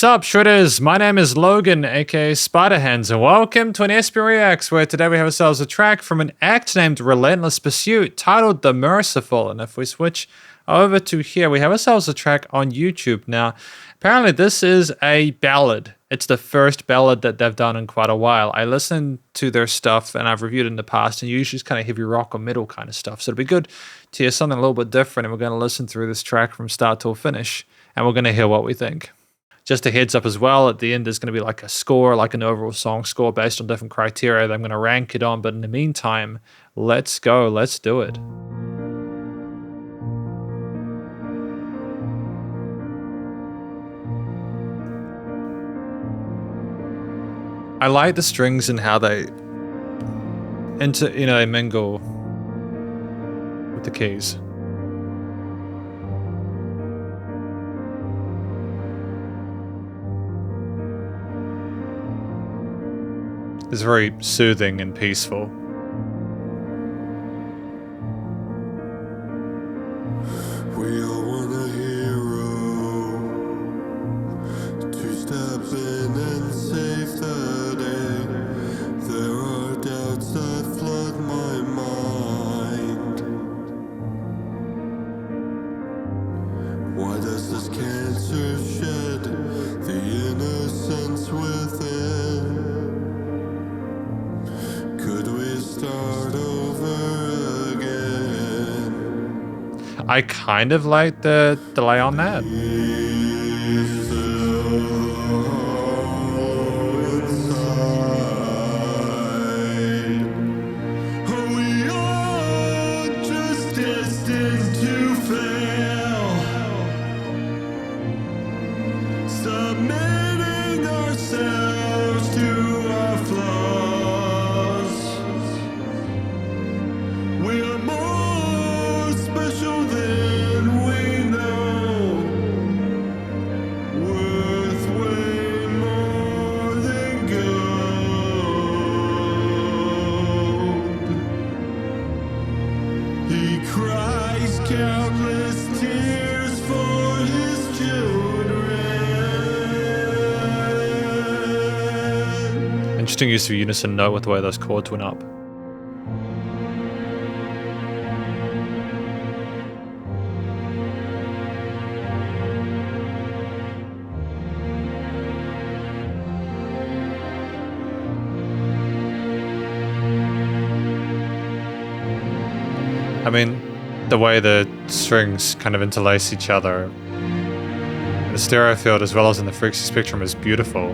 Sup Shredders, my name is Logan aka Spiderhands and welcome to an SP Reacts where today we have ourselves a track from an act named Relentless Pursuit titled The Merciful. And if we switch over to here, we have ourselves a track on YouTube. Now, apparently this is a ballad. It's the first ballad that they've done in quite a while. I listened to their stuff and I've reviewed it in the past and usually it's kind of heavy rock or metal kind of stuff. So it'll be good to hear something a little bit different, and we're going to listen through this track from start till finish and we're going to hear what we think. Just a heads up as well, at the end there's going to be like a score, like an overall song score based on different criteria that I'm going to rank it on. But in the meantime, let's go, let's do it. I like the strings and how they they mingle with the keys. It's very soothing and peaceful. We all want a hero to step in and save the day. There are doubts that flood my mind. Why does this cancer shed the innocence within? Start over again. I kind of like the delay on that. We are just destined to fail, submitting ourselves to our flaws. Countless tears for his children. Interesting use of unison note with the way those chords went up. I mean, the way the strings kind of interlace each other in the stereo field as well as in the frequency spectrum is beautiful.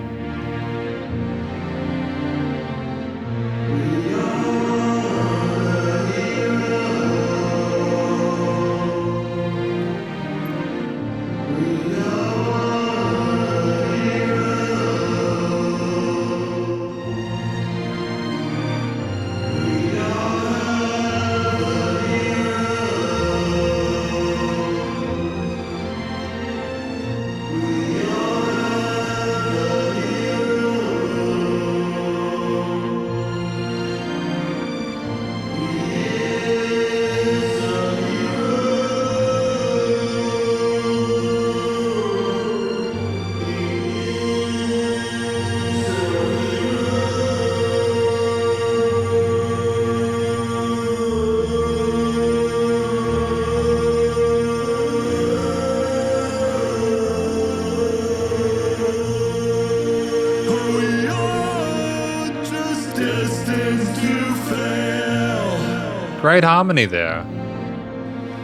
Great harmony there.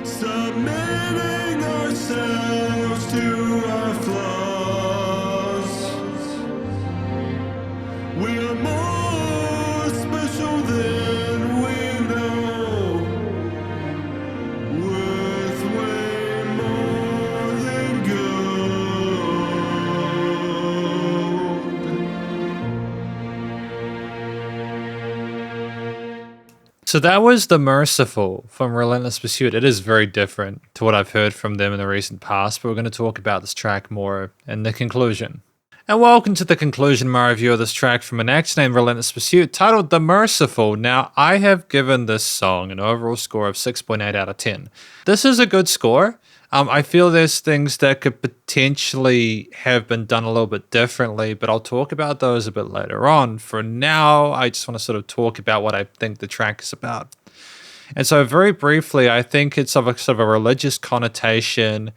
Submitting ourselves to our flaws. We are more special than we know. Worth way more than gold. So that was The Merciful from Relentless Pursuit. It is very different to what I've heard from them in the recent past, but we're going to talk about this track more in the conclusion. And welcome to the conclusion of my review of this track from an act named Relentless Pursuit titled The Merciful. Now, I have given this song an overall score of 6.8 out of 10. This is a good score. I feel there's things that could potentially have been done a little bit differently, but I'll talk about those a bit later on. For now, I just want to sort of talk about what I think the track is about. And so, very briefly, I think it's of a sort of a religious connotation.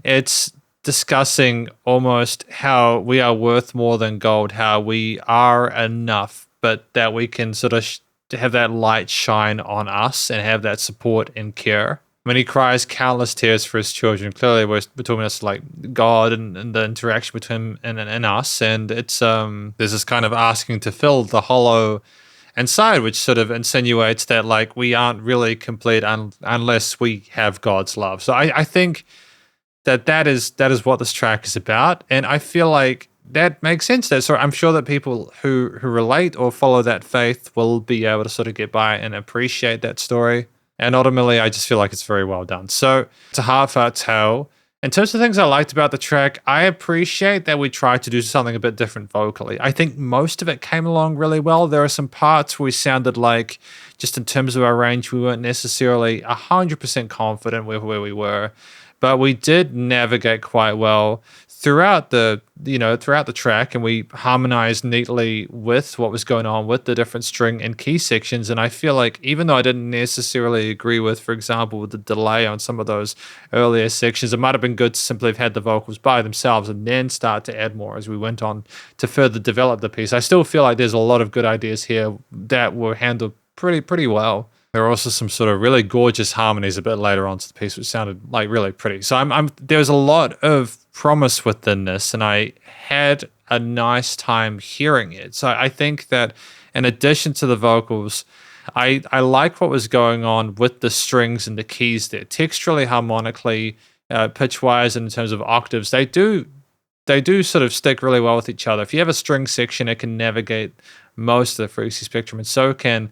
It's discussing almost how we are worth more than gold, how we are enough, but that we can sort of have that light shine on us and have that support and care. When he cries countless tears for his children, clearly we're talking about like God and the interaction between him and us. And it's there's this kind of asking to fill the hollow inside, which sort of insinuates that like we aren't really complete unless we have God's love. So I think that is what this track is about, and I feel like that makes sense. So I'm sure that people who relate or follow that faith will be able to sort of get by and appreciate that story. And ultimately, I just feel like it's very well done. So it's a heartfelt tale. In terms of things I liked about the track, I appreciate that we tried to do something a bit different vocally. I think most of it came along really well. There are some parts where we sounded like, just in terms of our range, we weren't necessarily 100% confident with where we were, but we did navigate quite well throughout the track, and we harmonized neatly with what was going on with the different string and key sections. And I feel like even though I didn't necessarily agree with, for example, with the delay on some of those earlier sections, it might have been good to simply have had the vocals by themselves and then start to add more as we went on to further develop the piece. I still feel like there's a lot of good ideas here that were handled pretty well. There are also some sort of really gorgeous harmonies a bit later on to the piece, which sounded like really pretty. So there's a lot of promise within this, and I had a nice time hearing it. So I think that in addition to the vocals, I like what was going on with the strings and the keys there, texturally, harmonically, pitch-wise, and in terms of octaves. They do sort of stick really well with each other. If you have a string section, it can navigate most of the frequency spectrum, and so can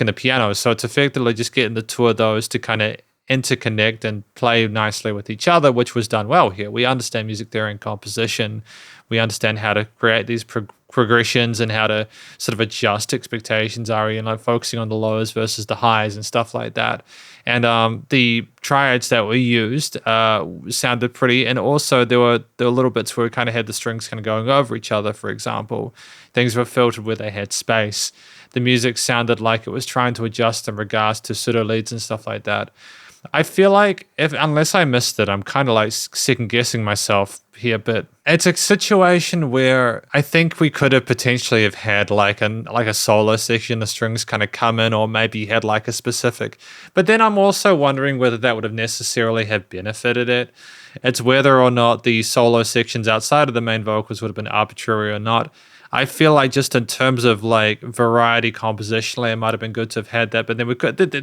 the piano. So it's effectively just getting the two of those to kind of interconnect and play nicely with each other, which was done well here. We understand music theory and composition. We understand how to create these progressions and how to sort of adjust expectations, like focusing on the lows versus the highs and stuff like that. And the triads that we used sounded pretty, and also there were little bits where we kind of had the strings kind of going over each other, for example. Things were filtered where they had space. The music sounded like it was trying to adjust in regards to pseudo leads and stuff like that. I feel like unless I missed it, I'm kind of like second guessing myself here, but it's a situation where I think we could have potentially have had like a solo section, the strings kind of come in, or maybe had like a specific, but then I'm also wondering whether that would have necessarily have benefited it. It's whether or not the solo sections outside of the main vocals would have been arbitrary or not. I feel like just in terms of like variety compositionally, it might have been good to have had that, but then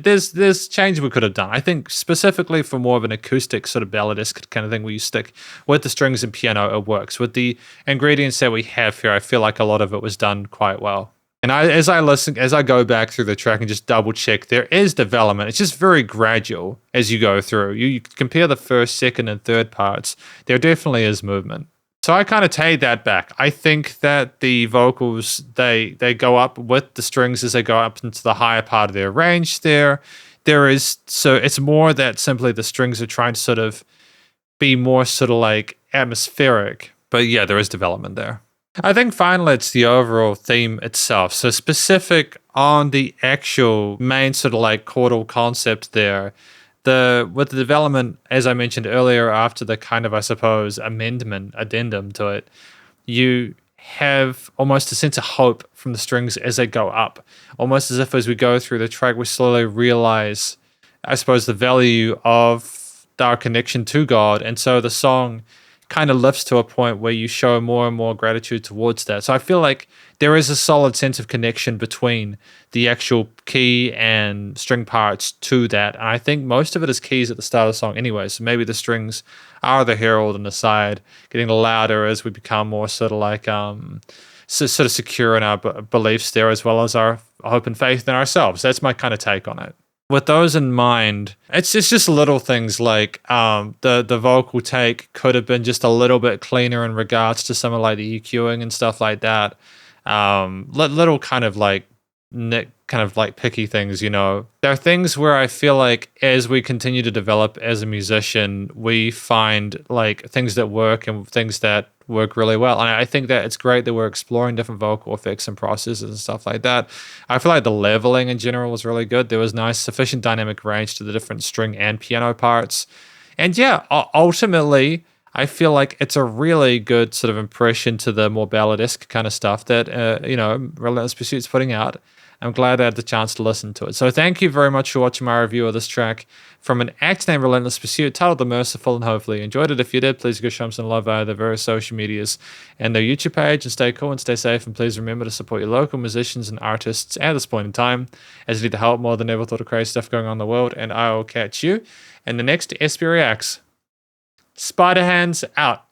there's change we could have done. I think specifically for more of an acoustic sort of balladesque kind of thing where you stick with the strings and piano, it works. With the ingredients that we have here, I feel like a lot of it was done quite well. And as I go back through the track and just double check, there is development. It's just very gradual as you go through. You compare the first, second, and third parts, there definitely is movement. So I kind of take that back. I think that the vocals, they go up with the strings as they go up into the higher part of their range there. So it's more that simply the strings are trying to sort of be more sort of like atmospheric. But yeah, there is development there. I think finally it's the overall theme itself. So specific on the actual main sort of like chordal concept there. With the development, as I mentioned earlier, after the kind of, I suppose, addendum to it, you have almost a sense of hope from the strings as they go up. Almost as if as we go through the track, we slowly realize, I suppose, the value of our connection to God. And so the song kind of lifts to a point where you show more and more gratitude towards that. So I feel like there is a solid sense of connection between the actual key and string parts to that. And I think most of it is keys at the start of the song anyway. So maybe the strings are the herald and the side, getting louder as we become more sort of like sort of secure in our beliefs there, as well as our hope and faith in ourselves. That's my kind of take on it. With those in mind, it's just little things like the vocal take could have been just a little bit cleaner in regards to some of like the EQing and stuff like that. Little kind of like kind of like picky things, you know. There are things where I feel like as we continue to develop as a musician, we find like things that work and things that work really well. And I think that it's great that we're exploring different vocal effects and processes and stuff like that. I feel like the leveling in general was really good. There was nice, sufficient dynamic range to the different string and piano parts. And yeah, ultimately, I feel like it's a really good sort of impression to the more balladesque kind of stuff that, Relentless Pursuit's putting out. I'm glad I had the chance to listen to it. So thank you very much for watching my review of this track from an act named Relentless Pursuit titled The Merciful, and hopefully you enjoyed it. If you did, please go show them some love via their various social medias and their YouTube page, and stay cool and stay safe, and please remember to support your local musicians and artists at this point in time, as you need the help more than ever with all the crazy stuff going on in the world, and I will catch you in the next SP Reacts. Spiderhands out.